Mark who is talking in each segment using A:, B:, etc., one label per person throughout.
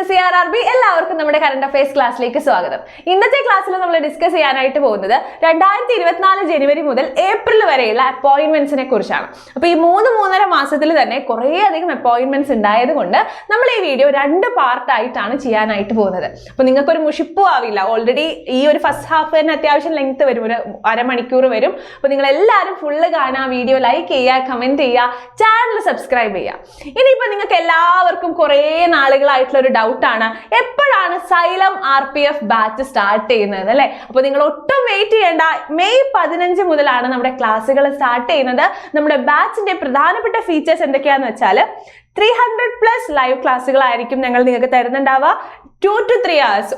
A: SSCRRB എല്ലാവർക്കും നമ്മുടെ current affairs ക്ലാസ്സിലേക്ക് സ്വാഗതം. ഇന്നത്തെ ക്ലാസ്സിൽ നമ്മൾ ഡിസ്കസ് ചെയ്യാനായിട്ട് പോകുന്നത് 2024 ജനുവരി മുതൽ ഏപ്രിൽ വരെയുള്ള അപ്പോയിന്റ്മെന്റ്സിനെ കുറിച്ചാണ്. അപ്പോൾ ഈ 3-3.5 മാസത്തിൽ തന്നെ കുറേയധികം അപ്പോയിന്റ്മെന്റ്സ് ഉണ്ടായതുകൊണ്ട് നമ്മൾ ഈ വീഡിയോ 2 പാർട്ടായിട്ടാണ് ചെയ്യാനായിട്ട് പോകുന്നത്. അപ്പോൾ നിങ്ങൾക്കൊരു മുഷിപ്പും ആവില്ല. ഓൾറെഡി ഈ ഒരു ഫസ്റ്റ് ഹാഫ് തന്നെ അത്യാവശ്യം ലെങ്ത് വരും, ഒരു അരമണിക്കൂർ വരും. അപ്പോൾ നിങ്ങൾ എല്ലാവരും ഫുള്ള് കാണുക, വീഡിയോ ലൈക്ക് ചെയ്യുക, കമന്റ് ചെയ്യുക, ചാനൽ സബ്സ്ക്രൈബ് ചെയ്യുക. ഇനിയിപ്പോൾ നിങ്ങൾക്ക് എല്ലാവർക്കും കുറേ നാളുകളായിട്ടുള്ള ഒരു ഡൗട്ടാണ്, എപ്പോഴാണ് സൈലം RPF ബാച്ച് സ്റ്റാർട്ട് ചെയ്യുന്നത് അല്ലേ? അപ്പോൾ നിങ്ങൾ ഒട്ടും വെയിറ്റ് ചെയ്യേണ്ട. മെയ് 15 മുതലാണ് നമ്മുടെ ക്ലാസ്സുകൾ സ്റ്റാർട്ട് ചെയ്യുന്നത്. നമ്മുടെ ബാച്ചിന്റെ പ്രധാനപ്പെട്ട ഫീച്ചേഴ്സ് എന്തൊക്കെയാന്ന് വെച്ചാൽ 300+ ലൈവ് ക്ലാസ്സുകളായിരിക്കും ഞങ്ങൾ നിങ്ങൾക്ക് തരുന്നുണ്ടാവുക. 2 to 3 hours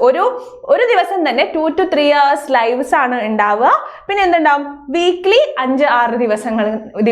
A: ഒരു ദിവസം തന്നെ 2 to 3 hours ലൈവ്സ് ആണ് ഉണ്ടാവുക. പിന്നെ എന്തുണ്ടാവും, വീക്ക്ലി 5-6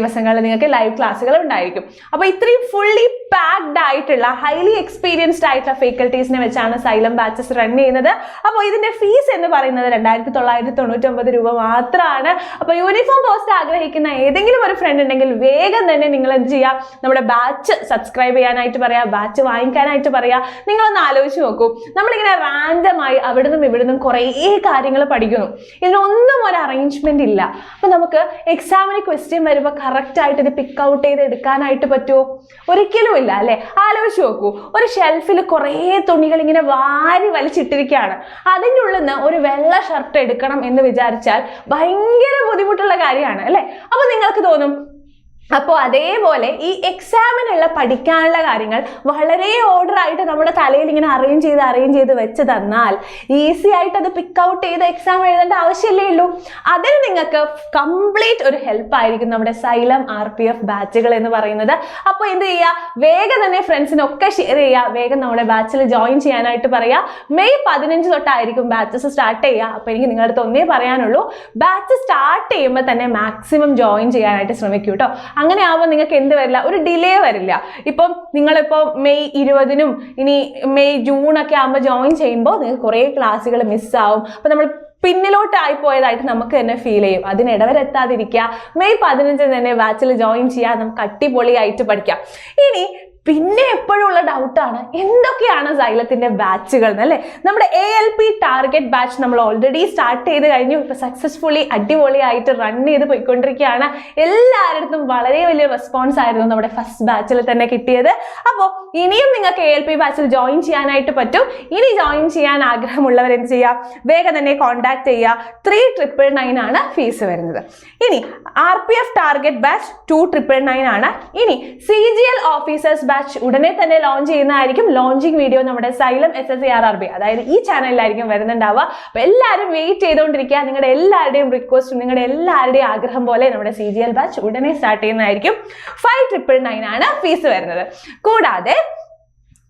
A: ദിവസങ്ങൾ നിങ്ങൾക്ക് ലൈവ് ക്ലാസ്സുകൾ ഉണ്ടായിരിക്കും. അപ്പോൾ ഇത്രയും ഫുള്ളി പാക്ഡ് ആയിട്ടുള്ള ഹൈലി എക്സ്പീരിയൻസ്ഡ് ആയിട്ടുള്ള ഫാക്കൽറ്റീസിനെ വെച്ചാണ് സൈലം ബാച്ചസ് റൺ ചെയ്യുന്നത്. അപ്പോൾ ഇതിന്റെ ഫീസ് എന്ന് പറയുന്നത് 2999 രൂപ മാത്രമാണ്. അപ്പോൾ യൂണിഫോം പോസ്റ്റ് ആഗ്രഹിക്കുന്ന ഏതെങ്കിലും ഒരു ഫ്രണ്ട് ഉണ്ടെങ്കിൽ വേഗം തന്നെ നിങ്ങൾ എന്ത് ചെയ്യുക, നമ്മുടെ ബാച്ച് സബ്സ്ക്രൈബ് ചെയ്യാനായിട്ട് പറയാ, ബാച്ച് വാങ്ങിക്കാനായിട്ട് പറയാ. നിങ്ങളൊന്ന് ആലോചിച്ച് നോക്കൂ, നമ്മളിങ്ങനെ റാൻഡമായി അവിടുന്നും ഇവിടുന്നും കുറേ കാര്യങ്ങൾ പഠിക്കുന്നു. ഇതിനൊന്നും ഒരു അറേഞ്ച്മെന്റ് ഇല്ല. അപ്പൊ നമുക്ക് എക്സാമിന് ക്വസ്റ്റ്യൻ വരുമ്പോൾ കറക്റ്റ് ആയിട്ട് ഇത് പിക്ക് ഔട്ട് ചെയ്ത് എടുക്കാനായിട്ട് പറ്റുമോ? ഒരിക്കലും ഇല്ല അല്ലെ? ആലോചിച്ച് നോക്കൂ, ഒരു ഷെൽഫിൽ കുറേ തുണികൾ ഇങ്ങനെ വാരി വലിച്ചിട്ടിരിക്കുകയാണ്. അതിൻ്റെ ഉള്ളിൽ നിന്ന് ഒരു വെള്ള ഷർട്ട് എടുക്കണം എന്ന് വിചാരിച്ചാൽ ഭയങ്കര ബുദ്ധിമുട്ടുള്ള കാര്യമാണ് അല്ലെ? അപ്പൊ നിങ്ങൾക്ക് തോന്നും, അപ്പോൾ അതേപോലെ ഈ എക്സാമിനുള്ള പഠിക്കാനുള്ള കാര്യങ്ങൾ വളരെ ഓർഡർ ആയിട്ട് നമ്മുടെ തലയിൽ ഇങ്ങനെ അറേഞ്ച് ചെയ്ത് വെച്ച് തന്നാൽ ഈസി ആയിട്ട് അത് പിക്ക് ഔട്ട് ചെയ്ത് എക്സാം എഴുതേണ്ട ആവശ്യമല്ലേ ഉള്ളൂ. അതിന് നിങ്ങൾക്ക് കംപ്ലീറ്റ് ഒരു ഹെൽപ്പ് ആയിരിക്കും നമ്മുടെ സൈലം RPF ബാച്ചുകൾ എന്ന് പറയുന്നത്. അപ്പോൾ എന്ത് ചെയ്യുക, വേഗം തന്നെ ഫ്രണ്ട്സിനൊക്കെ ഷെയർ ചെയ്യുക, വേഗം നമ്മുടെ ബാച്ചിൽ ജോയിൻ ചെയ്യാനായിട്ട് പറയുക. മെയ് 15 തൊട്ടായിരിക്കും ബാച്ചസ് സ്റ്റാർട്ട് ചെയ്യുക. അപ്പോൾ എനിക്ക് നിങ്ങളുടെ അടുത്ത് ഒന്നേ പറയാനുള്ളൂ, ബാച്ച് സ്റ്റാർട്ട് ചെയ്യുമ്പോൾ തന്നെ മാക്സിമം ജോയിൻ ചെയ്യാനായിട്ട് ശ്രമിക്കൂ കേട്ടോ. അങ്ങനെ ആവുമ്പോൾ നിങ്ങൾക്ക് എന്ത് വരില്ല, ഒരു ഡിലേ വരില്ല. ഇപ്പം നിങ്ങളിപ്പോൾ മെയ് 20-നും ഇനി മെയ് ജൂണൊക്കെ ആകുമ്പോൾ ജോയിൻ ചെയ്യുമ്പോൾ നിങ്ങൾക്ക് കുറേ ക്ലാസ്സുകൾ മിസ്സാവും. അപ്പോൾ നമ്മൾ പിന്നിലോട്ടായി പോയതായിട്ട് നമുക്ക് തന്നെ ഫീൽ ചെയ്യും. അതിനിടവരെത്താതിരിക്കുക, മെയ് 15 തന്നെ ബാച്ചിൽ ജോയിൻ ചെയ്യുക, നമുക്ക് അടിപൊളിയായിട്ട് പഠിക്കാം. ഇനി പിന്നെ എപ്പോഴും ഉള്ള ഡൗട്ടാണ്, എന്തൊക്കെയാണ് സൈലത്തിന്റെ ബാച്ചുകൾ എന്നല്ലേ? നമ്മുടെ ALP ടാർഗറ്റ് ബാച്ച് നമ്മൾ ഓൾറെഡി സ്റ്റാർട്ട് ചെയ്ത് കഴിഞ്ഞു. ഇപ്പൊ സക്സസ്ഫുള്ളി അടിപൊളിയായിട്ട് റൺ ചെയ്ത് പോയിക്കൊണ്ടിരിക്കുകയാണ്. എല്ലാവരുടെ വളരെ വലിയ റെസ്പോൺസ് ആയിരുന്നു നമ്മുടെ ഫസ്റ്റ് ബാച്ചിൽ തന്നെ കിട്ടിയത്. അപ്പോൾ ഇനിയും നിങ്ങൾക്ക് ALP ബാച്ചിൽ ജോയിൻ ചെയ്യാനായിട്ട് പറ്റും. ഇനി ജോയിൻ ചെയ്യാൻ ആഗ്രഹമുള്ളവർ എന്ത് ചെയ്യുക, വേഗം തന്നെ കോൺടാക്ട് ചെയ്യുക. 3,999 ആണ് ഫീസ് വരുന്നത്. ഇനി RPF ടാർഗറ്റ് ബാച്ച് 2,999 ആണ്. ഇനി CGL ഓഫീസേഴ്സ് ബാച്ച് ഉടനെ തന്നെ ലോഞ്ച് ചെയ്യുന്നതായിരിക്കും. ലോഞ്ചിങ് വീഡിയോ നമ്മുടെ സൈലം SSCRRB അതായത് ഈ ചാനലിലായിരിക്കും വരുന്നുണ്ടാവുക. അപ്പോൾ എല്ലാവരും വെയിറ്റ് ചെയ്തുകൊണ്ടിരിക്കുക. നിങ്ങളുടെ എല്ലാവരുടെയും റിക്വസ്റ്റും നിങ്ങളുടെ എല്ലാവരുടെയും ആഗ്രഹം പോലെ നമ്മുടെ CGL ബാച്ച് ഉടനെ സ്റ്റാർട്ട് ചെയ്യുന്നതായിരിക്കും. 5,999 ആണ് ഫീസ് വരുന്നത്. കൂടാതെ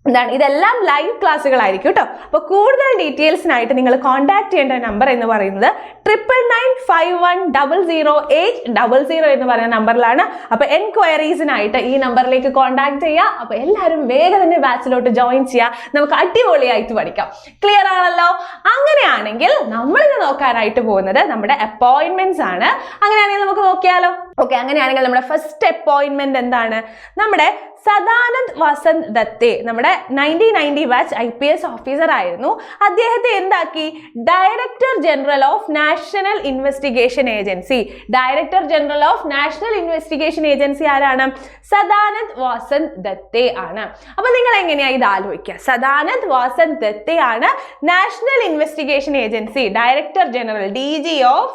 A: എന്താണ്, ഇതെല്ലാം ലൈവ് ക്ലാസ്സുകളായിരിക്കും കേട്ടോ. അപ്പോൾ കൂടുതൽ ഡീറ്റെയിൽസിനായിട്ട് നിങ്ങൾ കോൺടാക്ട് ചെയ്യേണ്ട നമ്പർ എന്ന് പറയുന്നത് 9991008000 എന്ന് പറയുന്ന നമ്പറിലാണ്. അപ്പോൾ എൻക്വയറീസിനായിട്ട് ഈ നമ്പറിലേക്ക് കോൺടാക്ട് ചെയ്യുക. അപ്പോൾ എല്ലാവരും വേഗം തന്നെ ബാച്ചിലോട്ട് ജോയിൻ ചെയ്യുക, നമുക്ക് അടിപൊളിയായിട്ട് പഠിക്കാം. ക്ലിയർ ആണല്ലോ? അങ്ങനെയാണെങ്കിൽ നമ്മളിത് നോക്കാനായിട്ട് പോകുന്നത് നമ്മുടെ അപ്പോയിന്റ്മെന്റ്സ് ആണ്. അങ്ങനെയാണെങ്കിൽ നമുക്ക് നോക്കിയാലോ? ഓക്കെ, അങ്ങനെയാണെങ്കിൽ നമ്മുടെ ഫസ്റ്റ് അപ്പോയിന്റ്മെന്റ് എന്താണ്? നമ്മുടെ സദാനന്ദ് വസന്ത് ദത്തെ, നമ്മുടെ 1990 ബാച്ച് IPS ഓഫീസർ ആയിരുന്നു. അദ്ദേഹത്തെ എന്താക്കി, director general of national investigation agency. Director general of national investigation agency ആരാണ്? സദാനന്ദ് വസന്ത് ദത്തെ ആണ്. അപ്പൊ നിങ്ങൾ എങ്ങനെയാ ഇത് ആലോചിക്കുക? സദാനന്ദ് വസന്ത് ദത്തെ ആണ് national investigation agency director general, DG of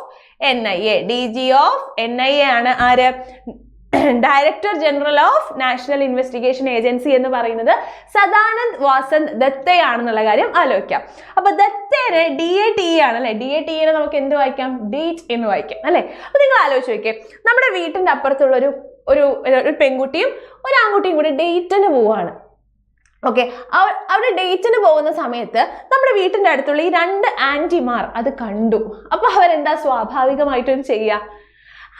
A: NIA ആണ് ആര്? Director general of national investigation agency എന്ന് പറയുന്നത് സദാനന്ദ് വസന്ത് ദത്തയാണെന്നുള്ള കാര്യം ആലോചിക്കാം. അപ്പൊ ദത്തേനെ DATE ആണ് അല്ലെ? DATE നമുക്ക് എന്ത് വായിക്കാം? ഡേറ്റ് എന്ന് വായിക്കാം അല്ലെ? അപ്പൊ നിങ്ങൾ ആലോചിച്ച് നോക്കിയേ, നമ്മുടെ വീട്ടിന്റെ അപ്പുറത്തുള്ള ഒരു പെൺകുട്ടിയും ഒരു ആൺകുട്ടിയും കൂടി ഡേറ്റിന് പോവാണ്. ഓക്കെ, അവിടെ ഡേറ്റിന് പോകുന്ന സമയത്ത് നമ്മുടെ വീട്ടിന്റെ അടുത്തുള്ള ഈ 2 ആന്റിമാർ അത് കണ്ടു. അപ്പൊ അവരെന്താ സ്വാഭാവികമായിട്ടും ചെയ്യുക?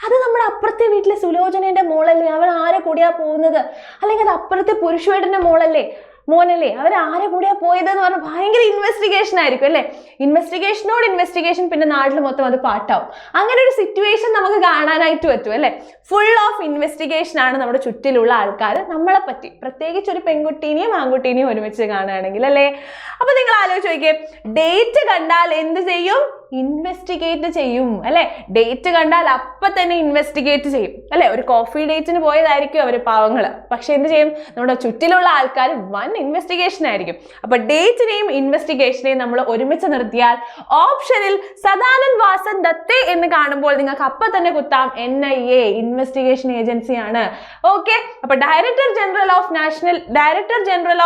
A: അത് നമ്മുടെ അപ്പുറത്തെ വീട്ടിലെ സുലോചനയുടെ മോളല്ലേ, അവൻ ആരെ കൂടിയാ പോകുന്നത്? അല്ലെങ്കിൽ അത് അപ്പുറത്തെ പുരുഷവേട്ടന്റെ മോളല്ലേ? മോനല്ലേ അവരാരെ കൂടെയാ പോയതെന്ന് പറഞ്ഞാൽ ഭയങ്കര ഇൻവെസ്റ്റിഗേഷൻ ആയിരിക്കും അല്ലേ. ഇൻവെസ്റ്റിഗേഷനോട് ഇൻവെസ്റ്റിഗേഷൻ, പിന്നെ നാട്ടിൽ മൊത്തം അത് പാട്ടാവും. അങ്ങനെ ഒരു സിറ്റുവേഷൻ നമുക്ക് കാണാനായിട്ട് പറ്റും അല്ലേ. ഫുൾ ഓഫ് ഇൻവെസ്റ്റിഗേഷൻ ആണ് നമ്മുടെ ചുറ്റിലുള്ള ആൾക്കാർ നമ്മളെ പറ്റി, പ്രത്യേകിച്ച് ഒരു പെൺകുട്ടീനെയും ആൺകുട്ടീനെയും ഒരുമിച്ച് കാണുകയാണെങ്കിൽ അല്ലേ. അപ്പൊ നിങ്ങൾ ആലോചിച്ച് നോക്കിയേ, ഡേറ്റ് കണ്ടാൽ എന്ത് ചെയ്യും? ഇൻവെസ്റ്റിഗേറ്റ് ചെയ്യും അല്ലെ. ഡേറ്റ് കണ്ടാൽ അപ്പൊ തന്നെ ഇൻവെസ്റ്റിഗേറ്റ് ചെയ്യും അല്ലെ. ഒരു കോഫി ഡേറ്റിന് പോയതായിരിക്കും അവര് പാവങ്ങള്, പക്ഷെ എന്ത് ചെയ്യും? നമ്മുടെ ചുറ്റിലുള്ള ആൾക്കാർ വൻ ഇൻവെസ്റ്റിഗേഷൻ ആയിരിക്കും. അപ്പൊ ഡേറ്റിനെയും ഇൻവെസ്റ്റിഗേഷനെയും നമ്മൾ ഒരുമിച്ച് നിർത്തിയാൽ ഓപ്ഷനിൽ സദാനന്ദ് വാസൻ ദത്തെ എന്ന് കാണുമ്പോൾ നിങ്ങൾക്ക് അപ്പൊ തന്നെ കുത്താം NIA, ഇൻവെസ്റ്റിഗേഷൻ ഏജൻസിയാണ്. ഓക്കെ, അപ്പൊ director general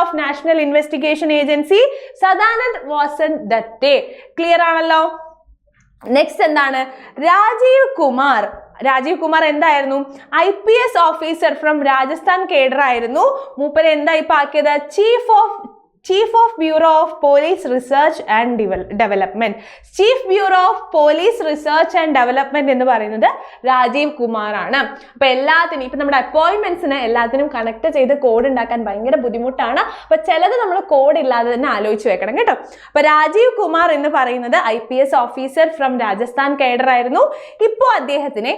A: of national investigation agency Sadanand Vasan ദത്തെ. Clear ആണല്ലോ. നെക്സ്റ്റ് എന്താണ്? രാജീവ് കുമാർ എന്തായിരുന്നു? IPS officer from Rajasthan cadre ആയിരുന്നു. മൂപ്പര് എന്താ ഇപ്പൊ ആക്കിയത്? Chief of bureau of police research and development. Chief bureau of police research and development എന്ന് പറയുന്നത് രാജീവ് കുമാർ ആണ്. അപ്പൊ എല്ലാത്തിനും ഇപ്പൊ നമ്മുടെ അപ്പോയിന്റ്മെന്റ്സിന് എല്ലാത്തിനും കണക്ട് ചെയ്ത് കോഡ് ഉണ്ടാക്കാൻ ഭയങ്കര ബുദ്ധിമുട്ടാണ്. അപ്പൊ ചിലത് നമ്മൾ കോഡ് ഇല്ലാതെ തന്നെ ആലോചിച്ച് വെക്കണം കേട്ടോ. അപ്പൊ രാജീവ് കുമാർ എന്ന് പറയുന്നത് IPS officer from Rajasthan cadre ആയിരുന്നു. ഇപ്പോ അദ്ദേഹത്തിനെ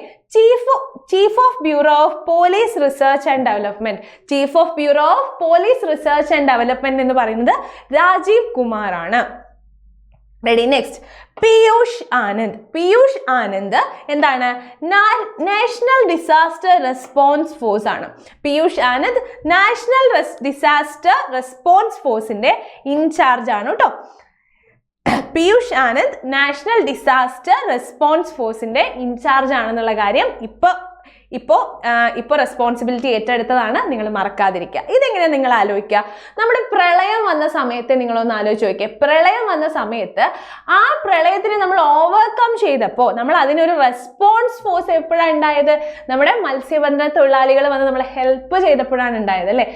A: chief of bureau of police research and development. Chief of bureau of police research and development എന്ന് പറയുന്നത് രാജീവ് കുമാർ ആണ്. റെഡി? നെക്സ്റ്റ് പീയൂഷ് ആനന്ദ് എന്താണ്? നാഷണൽ ഡിസാസ്റ്റർ റെസ്പോൺസ് ഫോഴ്സ് ആണ്. Piyush Anand national disaster response ഫോഴ്സിന്റെ ഇൻചാർജ് ആണ് കേട്ടോ. Piyush Anand national disaster response ഫോഴ്സിന്റെ ഇൻചാർജ് ആണെന്നുള്ള കാര്യം ഇപ്പോൾ റെസ്പോൺസിബിലിറ്റി ഏറ്റെടുത്തതാണ്, നിങ്ങൾ മറക്കാതിരിക്കുക. ഇതെങ്ങനെ നിങ്ങൾ ആലോചിക്കുക? നമ്മുടെ പ്രളയം വന്ന സമയത്ത് നിങ്ങളൊന്ന് ആലോചിച്ച് നോക്കിയേ. പ്രളയം വന്ന സമയത്ത് ആ പ്രളയത്തിന് നമ്മൾ ഓവർകം ചെയ്തപ്പോൾ നമ്മൾ അതിനൊരു റെസ്പോൺസ് ഫോഴ്സ് എപ്പോഴാണ് ഉണ്ടായത്? നമ്മുടെ മത്സ്യബന്ധന തൊഴിലാളികൾ വന്ന് നമ്മളെ ഹെൽപ്പ് ചെയ്തപ്പോഴാണ് ഉണ്ടായത് അല്ലേ.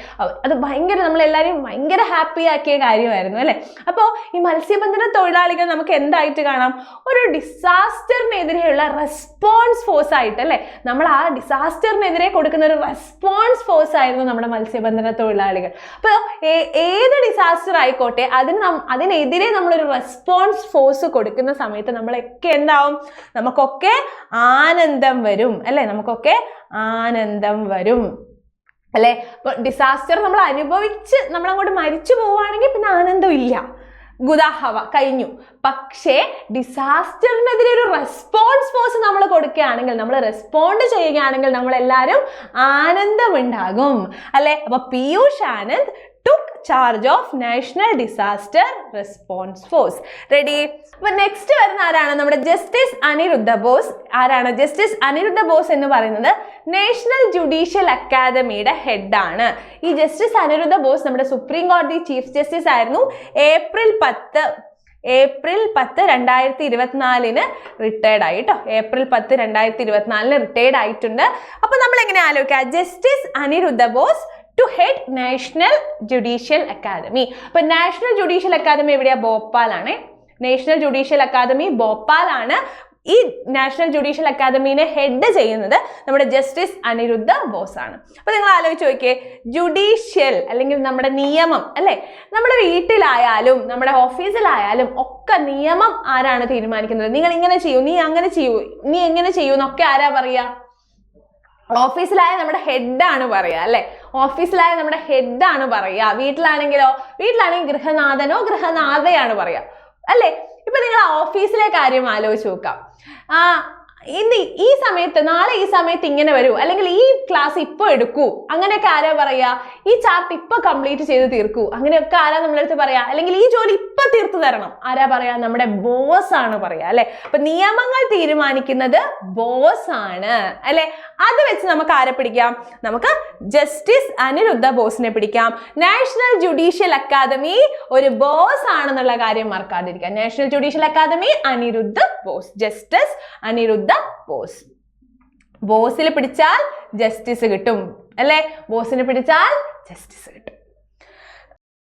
A: അത് ഭയങ്കര നമ്മളെല്ലാവരും ഭയങ്കര ഹാപ്പി ആക്കിയ കാര്യമായിരുന്നു അല്ലേ. അപ്പോൾ ഈ മത്സ്യബന്ധന തൊഴിലാളികൾ നമുക്ക് എന്തായിട്ട് കാണാം? ഒരു ഡിസാസ്റ്ററിനെതിരെയുള്ള റെസ്പോൺസ് ഫോഴ്സ് ആയിട്ട് അല്ലേ. നമ്മൾ ആ ഡിസാസ്റ്ററിനെതിരെ കൊടുക്കുന്ന ഒരു റെസ്പോൺസ് ഫോഴ്സ് ആയിരുന്നു നമ്മുടെ മത്സ്യബന്ധന തൊഴിലാളികൾ. അപ്പോൾ ഏത് ഡിസാസ്റ്റർ ആയിക്കോട്ടെ അതിനെതിരെ നമ്മളൊരു റെസ്പോൺസ് ഫോഴ്സ് കൊടുക്കുന്ന സമയത്ത് നമ്മളൊക്കെ എന്താവും? നമുക്കൊക്കെ ആനന്ദം വരും അല്ലെ. നമുക്കൊക്കെ ആനന്ദം വരും അല്ലെ. അപ്പൊ ഡിസാസ്റ്റർ നമ്മൾ അനുഭവിച്ച് നമ്മളങ്ങോട്ട് മരിച്ചു പോവുകയാണെങ്കിൽ പിന്നെ ആനന്ദം ഇല്ല, ഗുദാഹവ കഴിഞ്ഞു. പക്ഷേ ഡിസാസ്റ്ററിനെതിരെ ഒരു റെസ്പോൺസ് ഫോഴ്സ് നമ്മൾ കൊടുക്കുകയാണെങ്കിൽ, നമ്മൾ റെസ്പോണ്ട് ചെയ്യുകയാണെങ്കിൽ നമ്മളെല്ലാവരും ആനന്ദമുണ്ടാകും അല്ലെ. അപ്പൊ Piyush Anand took charge of national disaster response force. ready? അപ്പൊ നെക്സ്റ്റ് വരുന്ന ആരാണ്? നമ്മുടെ ജസ്റ്റിസ് അനിരുദ്ധ ബോസ്. ആരാണ് ജസ്റ്റിസ് അനിരുദ്ധ ബോസ് എന്ന് പറയുന്നത്? നാഷണൽ ജുഡീഷ്യൽ അക്കാദമിയുടെ ഹെഡ് ആണ്. ഈ ജസ്റ്റിസ് അനിരുദ്ധ ബോസ് നമ്മുടെ സുപ്രീം കോടതി ചീഫ് ജസ്റ്റിസ് ആയിരുന്നു. ഏപ്രിൽ 10 2024 റിട്ടയർഡ് ആയി കേട്ടോ. ഏപ്രിൽ 10 2024 റിട്ടയർഡ് ആയിട്ടുണ്ട്. അപ്പൊ നമ്മൾ എങ്ങനെ ആലോചിക്കുക? Justice Aniruddha Bose to head national judicial academy. അപ്പൊ നാഷണൽ ജുഡീഷ്യൽ അക്കാദമി എവിടെയാ? ഭോപ്പാലാണ്. നാഷണൽ ജുഡീഷ്യൽ അക്കാദമി ഭോപ്പാലാണ്. ഈ നാഷണൽ ജുഡീഷ്യൽ അക്കാദമിനെ ഹെഡ് ചെയ്യുന്നത് നമ്മുടെ ജസ്റ്റിസ് അനിരുദ്ധ ബോസ് ആണ്. അപ്പൊ നിങ്ങൾ ആലോചിച്ച് നോക്കിയേ, ജുഡീഷ്യൽ അല്ലെങ്കിൽ നമ്മുടെ നിയമം അല്ലെ. നമ്മുടെ വീട്ടിലായാലും നമ്മുടെ ഓഫീസിലായാലും ഒക്കെ നിയമം ആരാണ് തീരുമാനിക്കുന്നത്? നിങ്ങൾ ഇങ്ങനെ ചെയ്യൂ, നീ അങ്ങനെ ചെയ്യൂ, നീ എങ്ങനെ ചെയ്യൂ എന്നൊക്കെ ആരാ പറയാ? ഓഫീസിലായ നമ്മുടെ ഹെഡാണ് പറയാ അല്ലെ. ഓഫീസിലായ നമ്മുടെ ഹെഡാണ് പറയാ. വീട്ടിലാണെങ്കിൽ ഗൃഹനാഥനോ ഗൃഹനാഥയാണ് പറയാ അല്ലെ. ഇപ്പൊ നിങ്ങൾ ഓഫീസിലെ കാര്യം ആലോചിച്ച് നോക്കാം. ഈ സമയത്ത് നാളെ ഈ സമയത്ത് ഇങ്ങനെ വരൂ, അല്ലെങ്കിൽ ഈ ക്ലാസ് ഇപ്പൊ എടുക്കൂ, അങ്ങനെയൊക്കെ ആരാ പറയാ? ഈ ചാർട്ട് ഇപ്പൊ കംപ്ലീറ്റ് ചെയ്ത് തീർക്കൂ, അങ്ങനെയൊക്കെ ആരാ നമ്മളടുത്ത് പറയാ? അല്ലെങ്കിൽ ഈ ജോലി ഇപ്പൊ തീർത്തു തരണം, ആരാ പറയാ? നമ്മുടെ ബോസ് ആണ് പറയാ അല്ലെ. അപ്പൊ നിയമങ്ങൾ തീരുമാനിക്കുന്നത് ബോസ് ആണ് അല്ലെ. അത് വെച്ച് നമുക്ക് ആരെ പിടിക്കാം? നമുക്ക് ജസ്റ്റിസ് അനിരുദ്ധ ബോസിനെ പിടിക്കാം. നാഷണൽ ജുഡീഷ്യൽ അക്കാദമി ഒരു ബോസ് ആണെന്നുള്ള കാര്യം മറക്കാതിരിക്കുക. National judicial academy Aniruddha Bose, justice Aniruddha Bose. ബോസിൽ പിടിച്ചാൽ ജസ്റ്റിസ് കിട്ടും അല്ലെ. ബോസിനെ പിടിച്ചാൽ ജസ്റ്റിസ് കിട്ടും.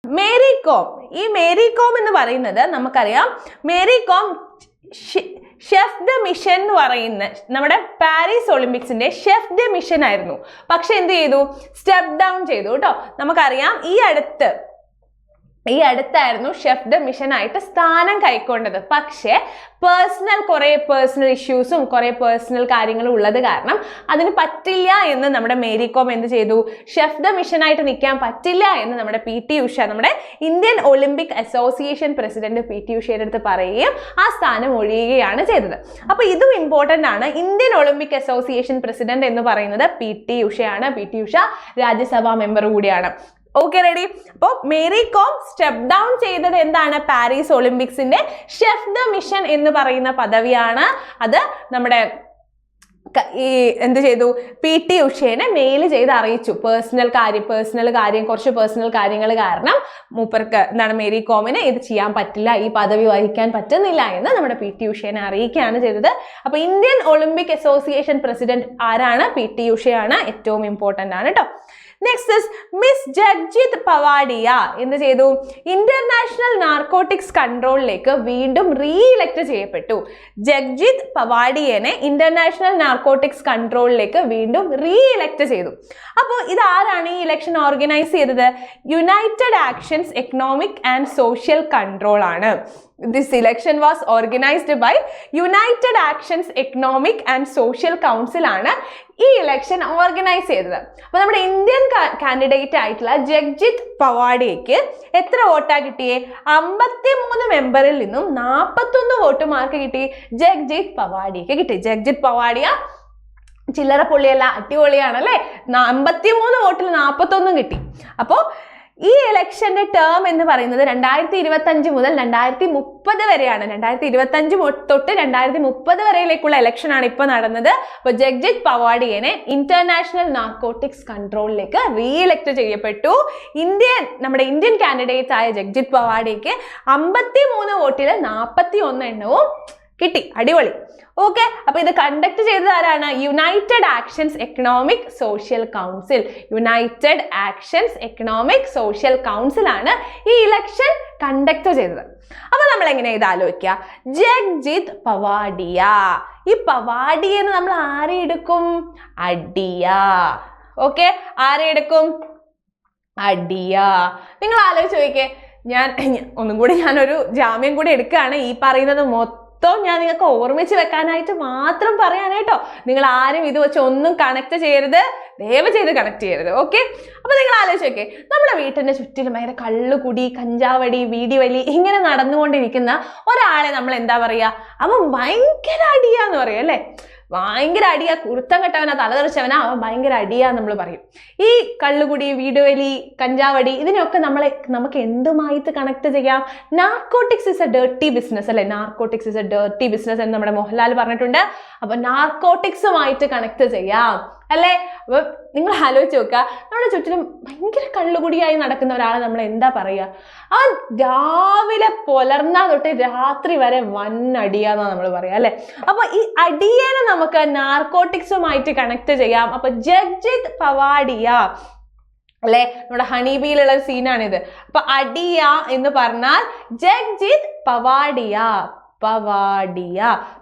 A: മേരി കോം. ഈ മേരി കോം എന്ന് പറയുന്നത് നമുക്കറിയാം, Mary Kom chef de mission എന്ന് പറയുന്ന നമ്മുടെ പാരീസ് ഒളിമ്പിക്സിന്റെ ഷെഫ് ദ മിഷൻ ആയിരുന്നു. പക്ഷെ എന്ത് ചെയ്തു? സ്റ്റെപ്പ് ഡൗൺ ചെയ്തു കേട്ടോ. നമുക്കറിയാം ഈ അടുത്ത് ഈ അടുത്തായിരുന്നു ഷെഫ് ദ മിഷൻ ആയിട്ട് സ്ഥാനം കൈക്കൊണ്ടത്. പക്ഷേ കുറെ പേഴ്സണൽ ഇഷ്യൂസും കുറെ പേഴ്സണൽ കാര്യങ്ങളും ഉള്ളത് കാരണം അതിന് പറ്റില്ല എന്ന് നമ്മുടെ മേരി കോം എന്ത് ചെയ്തു, ഷെഫ് ദ മിഷൻ ആയിട്ട് നിൽക്കാൻ പറ്റില്ല എന്ന് നമ്മുടെ PT ഉഷ, നമ്മുടെ Indian Olympic association president PT ഉഷയുടെ അടുത്ത് പറയുകയും ആ സ്ഥാനം ഒഴിയുകയാണ് ചെയ്തത്. അപ്പൊ ഇതും ഇമ്പോർട്ടന്റ് ആണ്. ഇന്ത്യൻ ഒളിമ്പിക് അസോസിയേഷൻ പ്രസിഡന്റ് എന്ന് പറയുന്നത് PT ഉഷയാണ്. PT ഉഷ രാജ്യസഭാ മെമ്പർ കൂടിയാണ്. Okay, ready? അപ്പോൾ മേരി കോം സ്റ്റെപ്പ് ഡൗൺ ചെയ്തത് എന്താണ്? പാരീസ് ഒളിമ്പിക്സിന്റെ ഷെഫ് ദ മിഷൻ എന്ന് പറയുന്ന പദവിയാണ്. അത് നമ്മുടെ എന്ത് ചെയ്തു, PT ഉഷേനെ മെയിൽ ചെയ്ത് അറിയിച്ചു. പേഴ്സണൽ കാര്യം കുറച്ച് പേഴ്സണൽ കാര്യങ്ങൾ കാരണം മൂപ്പർക്ക് എന്താണ് മേരി കോമിന് ഇത് ചെയ്യാൻ പറ്റില്ല, ഈ പദവി വഹിക്കാൻ പറ്റുന്നില്ല എന്ന് നമ്മുടെ PT ഉഷേനെ അറിയിക്കുകയാണ് ചെയ്തത്. അപ്പൊ ഇന്ത്യൻ ഒളിമ്പിക് അസോസിയേഷൻ പ്രസിഡന്റ് ആരാണ്? PT ഉഷയാണ്. ഏറ്റവും ഇമ്പോർട്ടന്റ് ആണ് കേട്ടോ. നെക്സ്റ്റ് ഇസ് മിസ് ജഗ്ജിത് പവാഡിയ എന്ത് ചെയ്തു, ഇന്റർനാഷണൽ നാർക്കോട്ടിക്സ് കൺട്രോളിലേക്ക് വീണ്ടും റീഇലക്ട് ചെയ്യപ്പെട്ടു. ജഗ്ജിത് പവാഡിയനെ ഇന്റർനാഷണൽ നാർക്കോട്ടിക്സ് കൺട്രോളിലേക്ക് വീണ്ടും റീഇലക്ട് ചെയ്തു. അപ്പോൾ ഇത് ആരാണ് ഈ ഇലക്ഷൻ ഓർഗനൈസ് ചെയ്തത്? United actions economic and social control ആണ്. This election was organized by United Actions Economic and Social Council ആണ് ഈ ഇലക്ഷൻ ഓർഗനൈസ് ചെയ്തത്. അപ്പൊ നമ്മുടെ ഇന്ത്യൻ കാൻഡിഡേറ്റ് ആയിട്ടുള്ള ജഗ്ജിത് പവാഡിയയ്ക്ക് എത്ര വോട്ടാ കിട്ടിയേ? 53 മെമ്പറിൽ നിന്നും 41 വോട്ട് മാർക്ക് കിട്ടി ജഗ്ജിത് പവാഡിയയ്ക്ക് കിട്ടി. ജഗ്ജിത് പവാഡിയ ചില്ലറ പൊള്ളിയല്ല, അടിപൊളിയാണ് അല്ലേ? 53 വോട്ടിൽ 41 കിട്ടി. അപ്പോൾ ഈ ഇലക്ഷന്റെ ടേം എന്ന് പറയുന്നത് 2025 മുതൽ 2030 വരെയാണ്. 2025 തൊട്ട് 2030 വരെയിലേക്കുള്ള ഇലക്ഷൻ ആണ് ഇപ്പൊ നടന്നത്. അപ്പൊ ജഗ്ജിത് പവാഡിയനെ ഇന്റർനാഷണൽ നാർക്കോട്ടിക്സ് കൺട്രോളിലേക്ക് റീഇലക്ട് ചെയ്യപ്പെട്ടു. നമ്മുടെ ഇന്ത്യൻ കാൻഡിഡേറ്റ് ആയ ജഗ്ജിത് പവാഡിയയ്ക്ക് 53 വോട്ടിൽ 41 എണ്ണവും കിട്ടി. അടിപൊളി. ഓക്കെ, അപ്പൊ ഇത് കണ്ടക്ട് ചെയ്തത് ആരാണ്? United actions economic social council. United actions economic social council ആണ് ഈ ഇലക്ഷൻ കണ്ടക്ട് ചെയ്തത്. അപ്പൊ നമ്മൾ എങ്ങനെ ഇത് ആലോചിക്കുക? ജഗ്ജിത് പവാഡിയ, ഈ പവാഡിയെന്ന് നമ്മൾ ആരെ എടുക്കും? അഡിയ. ഓക്കെ, ആരെ എടുക്കും? അഡിയ. നിങ്ങൾ ആലോചിച്ച് നോക്കിയേ. ഒന്നും കൂടി ഞാനൊരു ജാമ്യം കൂടി എടുക്കുകയാണ്. ഈ പറയുന്നത് മൊത്തം ഞാൻ നിങ്ങൾക്ക് ഓർമ്മിച്ച് വെക്കാനായിട്ട് മാത്രം പറയാണ് കേട്ടോ. നിങ്ങൾ ആരും ഇത് വെച്ച് ഒന്നും കണക്ട് ചെയ്യരുത്, ദയവ് ചെയ്ത് കണക്ട് ചെയ്യരുത്. ഓക്കെ, അപ്പൊ നിങ്ങൾ ആലോചിച്ച് നോക്കേ, നമ്മുടെ വീട്ടിന്റെ ചുറ്റിലും ഭയങ്കര കള്ളുകുടി, കഞ്ചാവടി, വീടിവലി ഇങ്ങനെ നടന്നുകൊണ്ടിരിക്കുന്ന ഒരാളെ നമ്മൾ എന്താ പറയാ? അവൻ ഭയങ്കര അടിയാന്ന് പറയും അല്ലേ? ഭയങ്കര അടിയാ, കുരുത്തം കെട്ടവനാ, തലതെറിച്ചവനാ, അവൻ ഭയങ്കര അടിയാ നമ്മൾ പറയും. ഈ കള്ളുകുടി, വീടുവലി, കഞ്ചാവടി ഇതിനൊക്കെ നമുക്ക് എന്തുമായിട്ട് കണക്ട് ചെയ്യാം? Narcotics is a dirty business അല്ലെ? Narcotics is a dirty business എന്ന് നമ്മുടെ മോഹൻലാൽ പറഞ്ഞിട്ടുണ്ട്. അപ്പൊ നാർക്കോട്ടിക്സുമായിട്ട് കണക്ട് ചെയ്യാം അല്ലെ? അപ്പൊ നിങ്ങൾ ആലോചിച്ച് നോക്കുക, നമ്മുടെ ചുറ്റിലും ഭയങ്കര കള്ളുകുടിയായി നടക്കുന്ന ഒരാളെ നമ്മൾ എന്താ പറയുക? ആ രാവിലെ പുലർന്നാ തൊട്ട് രാത്രി വരെ വൻ അടിയാന്നാ നമ്മൾ പറയാ അല്ലെ? അപ്പൊ ഈ അടിയനെ നമുക്ക് നാർക്കോട്ടിക്സുമായിട്ട് കണക്ട് ചെയ്യാം. അപ്പൊ ജഗ്ജിത് പവാഡിയ അല്ലെ, നമ്മുടെ ഹണിബിയിലുള്ള സീനാണിത്. അപ്പൊ അടിയ എന്ന് പറഞ്ഞാൽ ജഗ്ജിത് പവാഡിയ.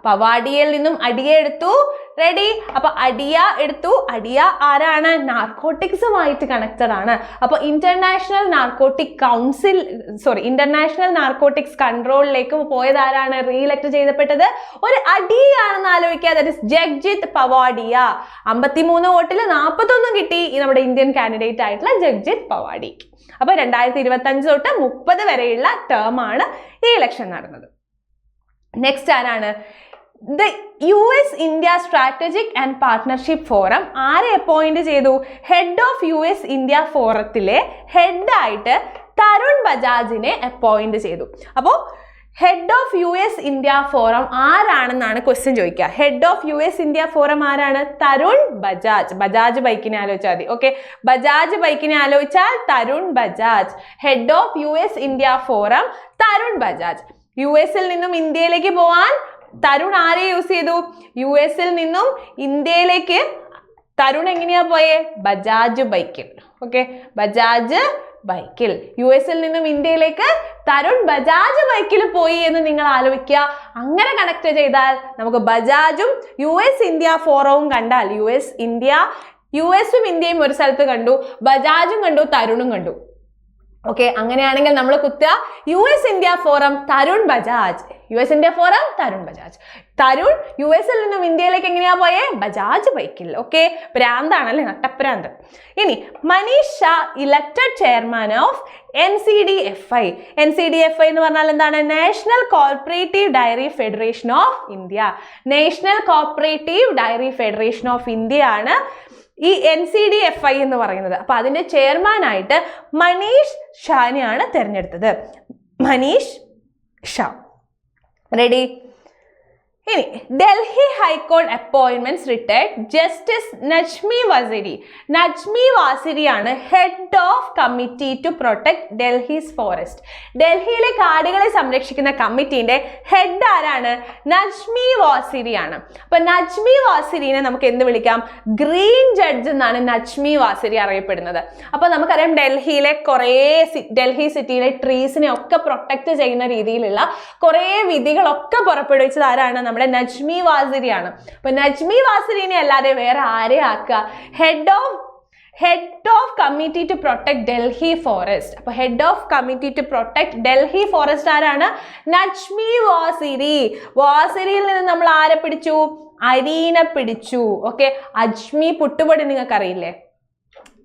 A: പവാഡിയയിൽ നിന്നും അടിയ എടുത്തു. റെഡി? അപ്പൊ അടിയ എടുത്തു. അടിയ ആരാണ്? നാർക്കോട്ടിക്സുമായിട്ട് കണക്റ്റഡ് ആണ്. അപ്പൊ ഇന്റർനാഷണൽ നാർക്കോട്ടിക്സ് കൺട്രോളിലേക്ക് പോയത് ആരാണ്? റീഇലക്ട് ചെയ്യപ്പെട്ടത് ഒരു അടിയാണെന്ന് ആലോചിക്കുക. That is Jagjit Pawadia. 53 വോട്ടിൽ 41 കിട്ടി ഈ നമ്മുടെ ഇന്ത്യൻ കാൻഡിഡേറ്റ് ആയിട്ടുള്ള ജഗ്ജിത് പവാഡിയയ്ക്ക്. അപ്പൊ 2025 തൊട്ട് 30 വരെയുള്ള ടേം ആണ് ഈ ഇലക്ഷൻ നടന്നത്. നെക്സ്റ്റ് ആരാണ്? The US India Strategic and Partnership Forum ആരെ അപ്പോയിന്റ് ചെയ്തു? ഹെഡ് ഓഫ് US India ഫോറത്തിലെ ഹെഡായിട്ട് തരുൺ ബജാജിനെ അപ്പോയിന്റ് ചെയ്തു. അപ്പോൾ head of US India forum ആരാണെന്നാണ് ക്വസ്റ്റ്യൻ ചോദിക്കുക. Head of US India forum ആരാണ്? തരുൺ ബജാജ്. ബജാജ് ബൈക്കിനെ ആലോചിച്ചാൽ മതി. ഓക്കെ, ബജാജ് ബൈക്കിനെ ആലോചിച്ചാൽ Tarun Bajaj. Head of US India forum Tarun Bajaj. US-ൽ നിന്നും ഇന്ത്യയിലേക്ക് പോവാൻ തരുൺ ആരെ യൂസ് ചെയ്തു? US-ൽ നിന്നും ഇന്ത്യയിലേക്ക് തരുൺ എങ്ങനെയാ പോയേ? ബജാജ് ബൈക്കിൽ. ഓക്കെ, ബജാജ് ബൈക്കിൽ. US-ൽ നിന്നും ഇന്ത്യയിലേക്ക് തരുൺ ബജാജ് ബൈക്കിൽ പോയി എന്ന് നിങ്ങൾ ആലോചിക്കുക. അങ്ങനെ കണക്ട് ചെയ്താൽ നമുക്ക് ബജാജും US India ഫോറവും കണ്ടാൽ US-ഉം ഇന്ത്യയും ഒരു സ്ഥലത്ത് കണ്ടു, ബജാജും കണ്ടു, തരുണും കണ്ടു. ഓക്കെ, അങ്ങനെയാണെങ്കിൽ നമ്മൾ കുത്തുക US India forum Tarun Bajaj. US India forum Tarun Bajaj. Tarun US-ൽ നിന്നും ഇന്ത്യയിലേക്ക് എങ്ങനെയാ പോയേ? ബജാജ് ബൈക്കിൽ. ഓക്കെ, പ്രാന്താണല്ലേ, നട്ടപ്രാന്ത്. ഇനി Manish Shah elected chairman of NCDFI. NCDFI എന്ന് പറഞ്ഞാൽ എന്താണ്? National cooperative dairy federation of India. National cooperative dairy federation of India ആണ് ഈ NCDFI എന്ന് പറയുന്നത്. അപ്പൊ അതിന്റെ ചെയർമാൻ ആയിട്ട് മനീഷ് ഷാനെയാണ് തിരഞ്ഞെടുത്തത്. മനീഷ് ഷാ. റെഡി? ഇനി Delhi high court appointments retired justice Najmi Waziri. Najmi വാസിരിയാണ് head of committee to protect Delhi's forest. ഡൽഹിയിലെ കാടുകളെ സംരക്ഷിക്കുന്ന കമ്മിറ്റിന്റെ ഹെഡ് ആരാണ്? നജ്മി വാസിരിയാണ്. അപ്പൊ നജ്മി വാസിരിനെ നമുക്ക് എന്ത് വിളിക്കാം? ഗ്രീൻ ജഡ്ജ് എന്നാണ് നജ്മി വാസിരി അറിയപ്പെടുന്നത്. അപ്പൊ നമുക്കറിയാം ഡൽഹിയിലെ ഡൽഹി സിറ്റിയിലെ ട്രീസിനെ ഒക്കെ പ്രൊട്ടക്ട് ചെയ്യുന്ന രീതിയിലുള്ള കുറേ വിധികളൊക്കെ പുറപ്പെടുവിച്ചത് ആരാണ്? നമ്മുടെ നജ്മി വാസിരിയാണ്. അപ്പൊ നജ്മി വാസിരിനെ അല്ലാതെ വേറെ ആരെ ആക്കുക? Head of committee to protect Delhi forest. അപ്പൊ head of committee to protect Delhi forest ആരാണ്? നജ്മി വാസിരി. വാസിരിയിൽ നിന്ന് നമ്മൾ ആരെ പിടിച്ചു? അരീനെ പിടിച്ചു. ഓക്കെ, അജ്മി പുട്ടുപൊടി നിങ്ങൾക്ക് അറിയില്ലേ?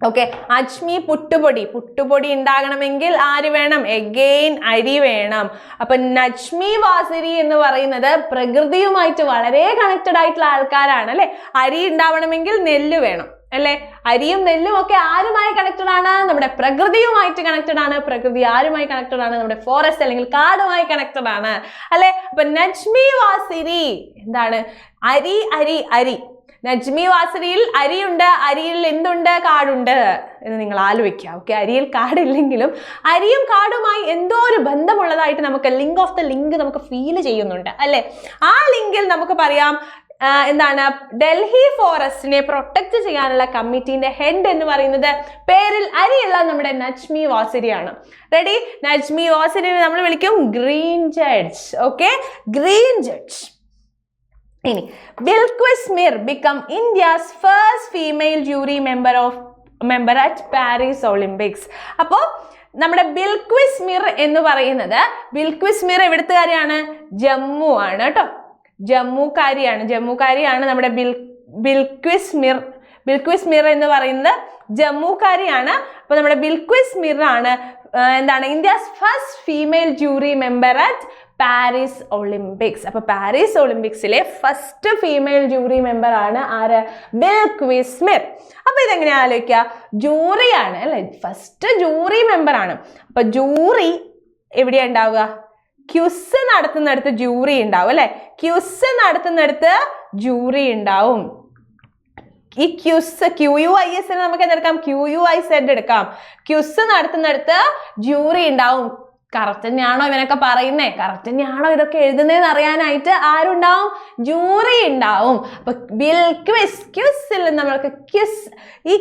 A: ഓക്കെ, അജ്മി പുട്ടുപൊടി ഉണ്ടാകണമെങ്കിൽ ആര് വേണം? എഗെയിൻ അരി വേണം. അപ്പൊ നജ്മി വാസിരി എന്ന് പറയുന്നത് പ്രകൃതിയുമായിട്ട് വളരെ കണക്റ്റഡ് ആയിട്ടുള്ള ആൾക്കാരാണ് അല്ലെ. അരി ഉണ്ടാവണമെങ്കിൽ നെല്ല് വേണം അല്ലെ. അരിയും നെല്ലും ഒക്കെ ആരുമായി കണക്റ്റഡ് ആണ്? നമ്മുടെ പ്രകൃതിയുമായിട്ട് കണക്റ്റഡ് ആണ്. പ്രകൃതി ആരുമായി കണക്റ്റഡ് ആണ്? നമ്മുടെ ഫോറസ്റ്റ് അല്ലെങ്കിൽ കാടുമായി കണക്റ്റഡ് ആണ് അല്ലെ. അപ്പൊ നജ്മി വാസിരി എന്താണ്? അരി. നജ്മി വാസിരിയിൽ അരിയുണ്ട്. അരിയിൽ എന്തുണ്ട്? കാടുണ്ട് എന്ന് നിങ്ങൾ ആലോചിക്കുക. ഓക്കെ, അരിയിൽ കാടില്ലെങ്കിലും അരിയും കാടുമായി എന്തോ ഒരു ബന്ധമുള്ളതായിട്ട് നമുക്ക് ലിങ്ക് നമുക്ക് ഫീൽ ചെയ്യുന്നുണ്ട് അല്ലെ. ആ ലിങ്കിൽ നമുക്ക് പറയാം എന്താണ്? ഡൽഹി ഫോറസ്റ്റിനെ പ്രൊട്ടക്ട് ചെയ്യാനുള്ള കമ്മിറ്റിന്റെ ഹെഡ് എന്ന് പറയുന്നത് പേരിൽ അരിയുള്ള നമ്മുടെ നജ്മി വാസിരിയാണ്. റെഡി? നജ്മി വാസിരിനെ നമ്മൾ വിളിക്കും green judge. Okay, green judge. ഇനി Bilquis Mir become India's first female jury member at Paris Olympics. അപ്പോൾ നമ്മുടെ ബിൽക്വിസ് മിർ എന്ന് പറയുന്നത്, ബിൽക്വിസ് മിർ എവിടുത്തുകാരിയാണ്? ജമ്മു ആണ് കേട്ടോ. ജമ്മുകാരിയാണ് നമ്മുടെ ബിൽക്വിസ് മിർ എന്ന് പറയുന്നത് ജമ്മുകാരിയാണ്. അപ്പൊ നമ്മുടെ ബിൽക്വിസ് മിർ ആണ് എന്താണ്? India's first female jury member at Paris Olympics. അപ്പൊ പാരീസ് ഒളിമ്പിക്സിലെ ഫസ്റ്റ് ഫീമെയിൽ ജൂറി മെമ്പർ ആണ് ആര്? ബിൽക്വിസ് മിർ. അപ്പൊ ഇതെങ്ങനെ ആലോചിക്കുക? ജൂറിയാണ് അല്ലെ, ഫസ്റ്റ് ജൂറി മെമ്പർ ആണ്. അപ്പൊ ജൂറി എവിടെയാ ഉണ്ടാവുക? ക്യൂസ് നടത്തുന്നിടത്ത് ജൂറി ഉണ്ടാവും അല്ലെ. ക്യൂസ് നടത്തുന്നിടത്ത് ജൂറി ഉണ്ടാവും. ഈ QUIS നമുക്ക് എന്തെടുക്കാം? QUIZ എടുക്കാം. ക്യൂസ് നടത്തുന്നിടത്ത് ജൂറി ഉണ്ടാവും. കറക്റ്റ് തന്നെയാണോ ഇവനൊക്കെ പറയുന്നേ? കറക്റ്റ് തന്നെയാണോ ഇതൊക്കെ എഴുതുന്നതെന്ന് അറിയാനായിട്ട് ആരുണ്ടാവും? ജൂറി ഉണ്ടാവും. അപ്പൊ ക്വിസിൽ നമ്മൾക്ക് ഈ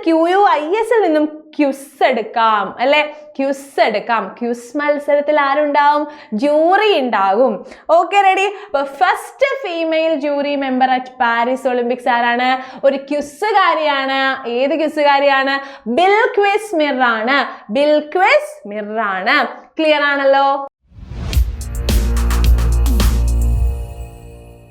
A: QUIS നിന്നും ക്യൂസ് എടുക്കാം അല്ലെ. ക്യൂസ് മത്സരത്തിൽ ആരുണ്ടാവും? ജൂറി ഉണ്ടാകും. Okay, ready? അപ്പൊ first female jury member at Paris Olympics ആരാണ്? ഒരു ക്വിസുകാരിയാണ്. ഏത് ക്വിസുകാരിയാണ്? ബിൽക്വിസ് മിർ ആണ്. ക്ലിയർ ആണല്ലോ?